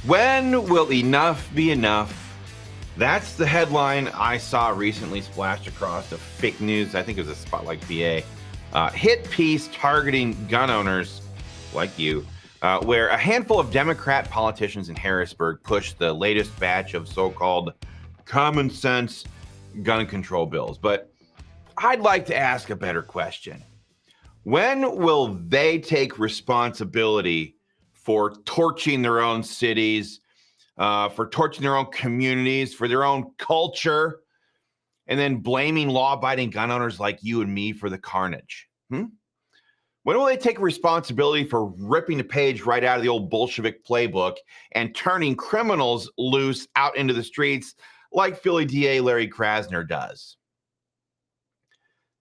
When will enough be enough? That's the headline I saw recently splashed across the fake news. I think it was a Spotlight PA hit piece targeting gun owners like you, where a handful of Democrat politicians in Harrisburg pushed the latest batch of so-called common sense gun control bills. But I'd like to ask a better question. When will they take responsibility for torching their own cities, for torching their own communities, for their own culture, and then blaming law-abiding gun owners like you and me for the carnage? When will they take responsibility for ripping a page right out of the old Bolshevik playbook and turning criminals loose out into the streets like Philly DA Larry Krasner does?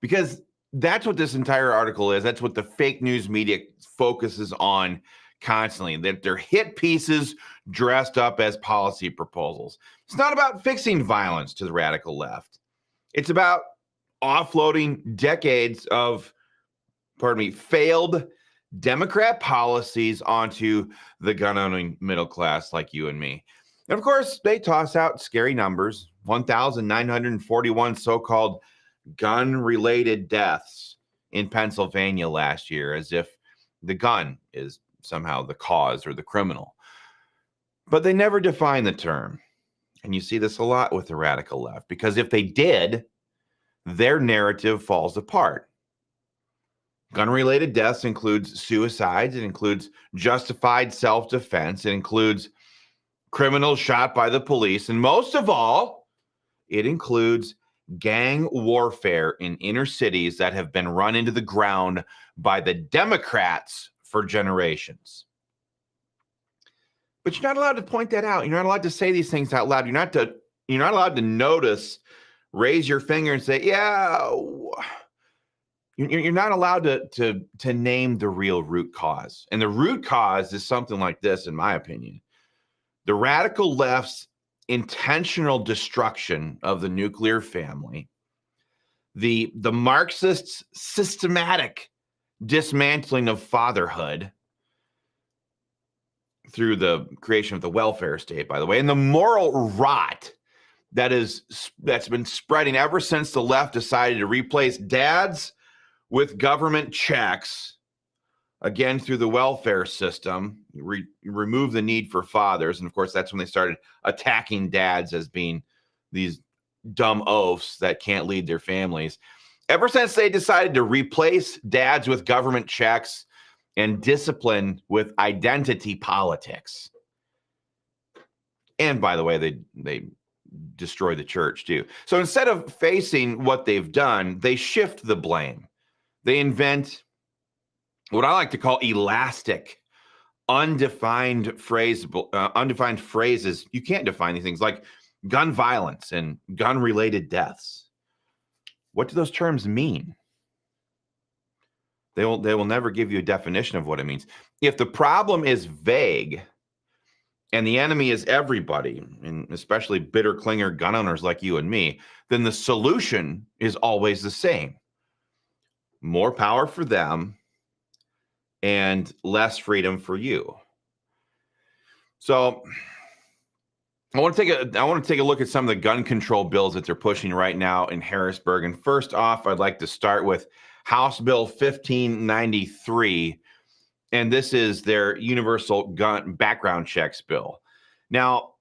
Because that's what this entire article is. That's what the fake news media focuses on constantly, that they're hit pieces dressed up as policy proposals. It's not about fixing violence to the radical left. It's about offloading decades of, failed Democrat policies onto the gun-owning middle class like you and me. And of course, they toss out scary numbers, 1,941 so-called gun-related deaths in Pennsylvania last year, as if the gun is somehow the cause or the criminal. But they never define the term. And you see this a lot with the radical left, because if they did, their narrative falls apart. Gun-related deaths includes suicides. It includes justified self-defense. It includes criminals shot by the police. And most of all, it includes gang warfare in inner cities that have been run into the ground by the Democrats for generations. But you're not allowed to point that out. You're not allowed to say these things out loud. You're not allowed to notice, raise your finger and say, yeah. You're not allowed to name the real root cause. And the root cause is something like this, in my opinion. The radical left's intentional destruction of the nuclear family, the Marxists' systematic dismantling of fatherhood through the creation of the welfare state, by the way, and the moral rot that's been spreading ever since the left decided to replace dads with government checks, again, through the welfare system, remove the need for fathers. And of course, that's when they started attacking dads as being these dumb oafs that can't lead their families. Ever since they decided to replace dads with government checks and discipline with identity politics. And by the way, they destroy the church too. So instead of facing what they've done, they shift the blame. They invent what I like to call elastic, undefined phrases. You can't define these things, like gun violence and gun-related deaths. What do those terms mean? They will never give you a definition of what it means. If the problem is vague and the enemy is everybody, and especially bitter clinger gun owners like you and me, then the solution is always the same. More power for them and less freedom for you. So I want to take a look at some of the gun control bills that they're pushing right now in Harrisburg. And first off, I'd like to start with House Bill 1593, and this is their universal gun background checks bill. Now,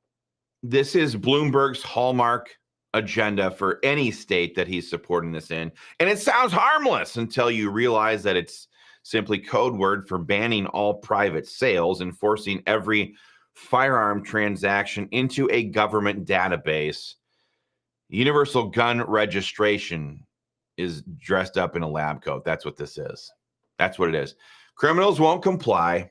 this is Bloomberg's hallmark agenda for any state that he's supporting this in. And it sounds harmless until you realize that it's simply code word for banning all private sales and forcing every firearm transaction into a government database. Universal gun registration is dressed up in a lab coat. That's what this is. That's what it is. Criminals won't comply,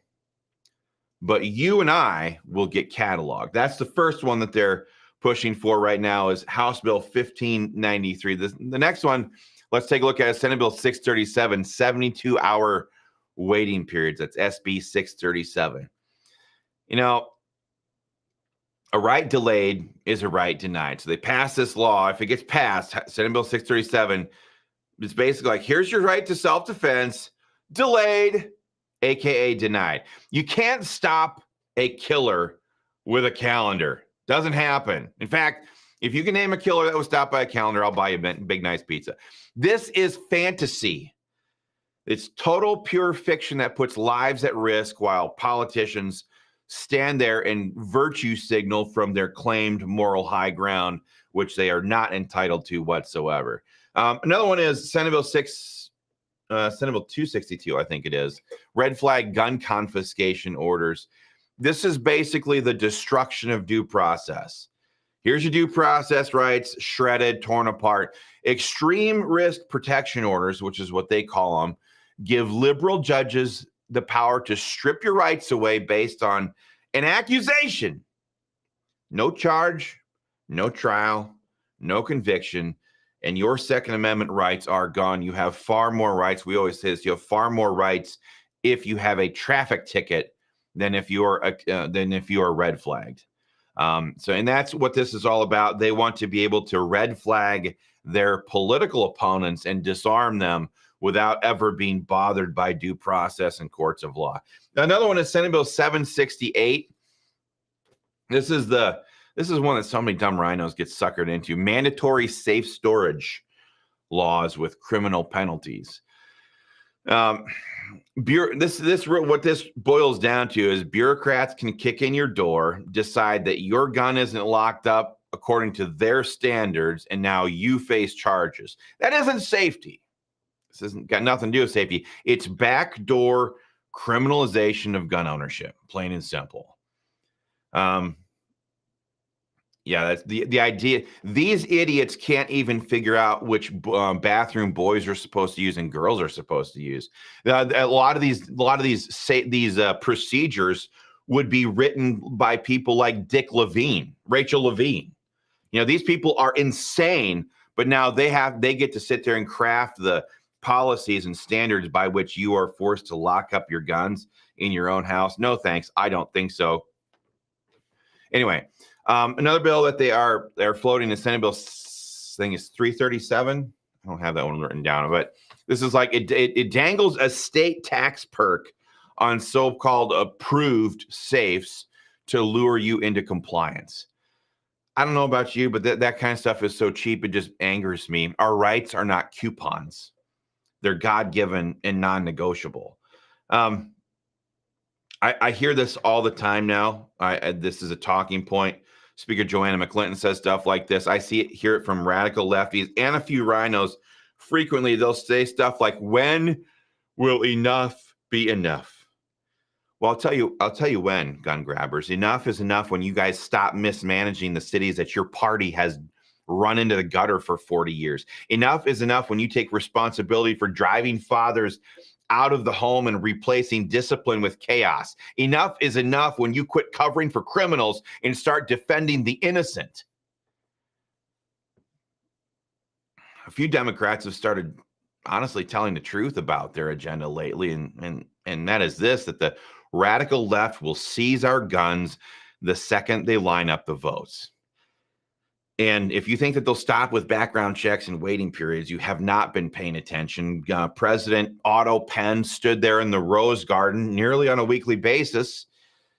but you and I will get cataloged. That's the first one that they're pushing for right now, is House Bill 1593. The next one, let's take a look at Senate Bill 637, 72-hour waiting periods. That's SB 637. You know, a right delayed is a right denied. So they pass this law. If it gets passed, Senate Bill 637, it's basically like, here's your right to self-defense, delayed, AKA denied. You can't stop a killer with a calendar. Doesn't happen. In fact, if you can name a killer that was stopped by a calendar, I'll buy you a big, nice pizza. This is fantasy. It's total pure fiction that puts lives at risk while politicians stand there and virtue signal from their claimed moral high ground, which they are not entitled to whatsoever. Another one is Senate Bill 262, I think it is. Red flag gun confiscation orders. This is basically the destruction of due process. Here's your due process rights shredded, torn apart. Extreme risk protection orders, which is what they call them, give liberal judges the power to strip your rights away based on an accusation. No charge, no trial, no conviction, and your Second Amendment rights are gone. You have far more rights. We always say this, you have far more rights if you have a traffic ticket than if you're red flagged. And that's what this is all about. They want to be able to red flag their political opponents and disarm them without ever being bothered by due process and courts of law. Another one is Senate Bill 768. This is one that so many dumb rhinos get suckered into. Mandatory safe storage laws with criminal penalties. What this boils down to is bureaucrats can kick in your door, decide that your gun isn't locked up according to their standards, and now you face charges. That isn't safety. This hasn't got nothing to do with safety. It's backdoor criminalization of gun ownership, plain and simple. That's the idea. These idiots can't even figure out which bathroom boys are supposed to use and girls are supposed to use. A lot of these procedures would be written by people like Rachel Levine. These people are insane, but now they get to sit there and craft the policies and standards by which you are forced to lock up your guns in your own house. No, thanks. I don't think so. Anyway. Another bill that they're floating is Senate Bill, I think it's 337. I don't have that one written down, but this is like it dangles a state tax perk on so-called approved safes to lure you into compliance. I don't know about you, but that kind of stuff is so cheap, it just angers me. Our rights are not coupons. They're God-given and non-negotiable. I hear this all the time now. This is a talking point. Speaker Joanna McClinton says stuff like this. I hear it from radical lefties and a few rhinos. Frequently, they'll say stuff like, "When will enough be enough?" Well, I'll tell you when, gun grabbers. Enough is enough when you guys stop mismanaging the cities that your party has run into the gutter for 40 years. Enough is enough when you take responsibility for driving fathers out of the home and replacing discipline with chaos. Enough is enough when you quit covering for criminals and start defending the innocent. A few Democrats have started honestly telling the truth about their agenda lately, and that is this, that the radical left will seize our guns the second they line up the votes. And if you think that they'll stop with background checks and waiting periods, you have not been paying attention. President Otto Penn stood there in the Rose Garden nearly on a weekly basis.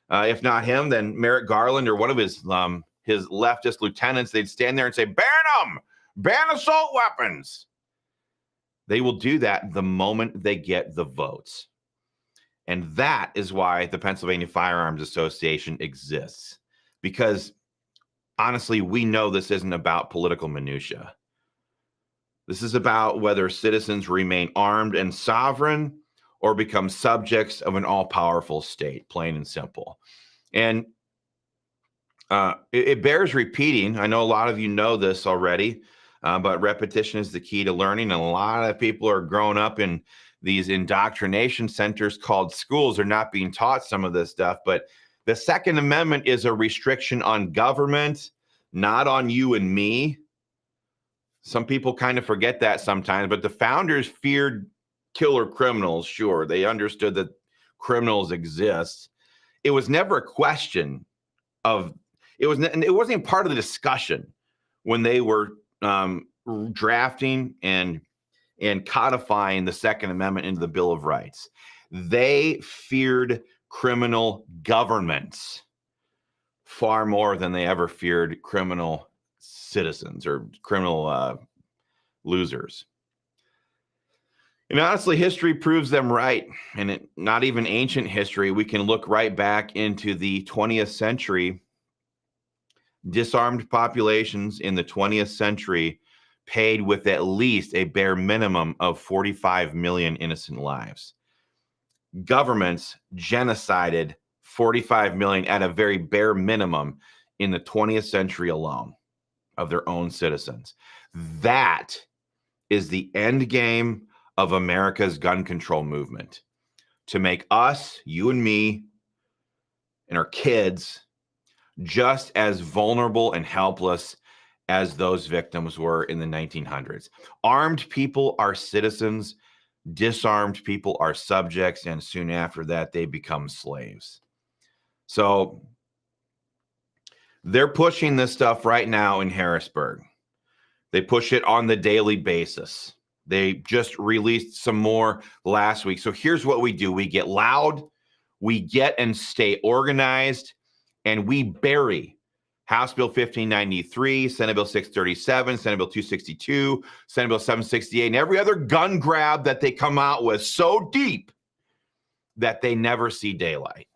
If not him, then Merrick Garland or one of his leftist lieutenants, they'd stand there and say, "Ban them! Ban assault weapons!" They will do that the moment they get the votes. And that is why the Pennsylvania Firearms Association exists. Because honestly, we know this isn't about political minutia. This is about whether citizens remain armed and sovereign or become subjects of an all-powerful state, plain and simple. And it bears repeating. I know a lot of you know this already, but repetition is the key to learning. And a lot of people are growing up in these indoctrination centers called schools. They're not being taught some of this stuff, but the Second Amendment is a restriction on government, not on you and me. Some people kind of forget that sometimes, but the founders feared killer criminals. Sure, they understood that criminals exist. It was never a question of, it wasn't even part of the discussion when they were drafting and codifying the Second Amendment into the Bill of Rights. They feared criminal governments far more than they ever feared criminal citizens or criminal losers. And honestly, history proves them right. And not even ancient history. We can look right back into the 20th century. Disarmed populations in the 20th century paid with at least a bare minimum of 45 million innocent lives. Governments genocided 45 million at a very bare minimum in the 20th century alone of their own citizens. That is the end game of America's gun control movement, to make us, you and me, and our kids just as vulnerable and helpless as those victims were in the 1900s. Armed people are citizens, disarmed people are subjects, and soon after that, they become slaves. So they're pushing this stuff right now in Harrisburg. They push it on the daily basis. They just released some more last week. So here's what we do. We get loud, we get and stay organized, and we bury House Bill 1593, Senate Bill 637, Senate Bill 262, Senate Bill 768, and every other gun grab that they come out with so deep that they never see daylight.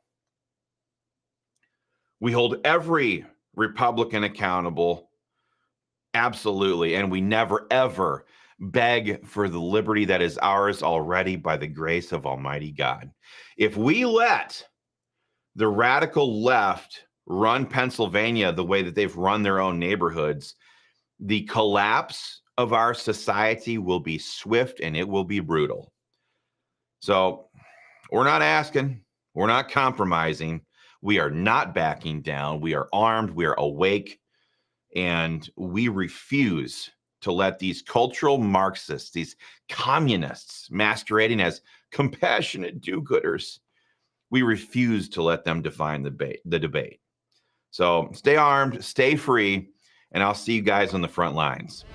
We hold every Republican accountable, absolutely, and we never, ever beg for the liberty that is ours already by the grace of Almighty God. If we let the radical left run Pennsylvania the way that they've run their own neighborhoods, the collapse of our society will be swift and it will be brutal. So we're not asking, we're not compromising, we are not backing down, we are armed, we are awake, and we refuse to let these cultural Marxists, these communists masquerading as compassionate do-gooders, we refuse to let them define the debate. So stay armed, stay free, and I'll see you guys on the front lines.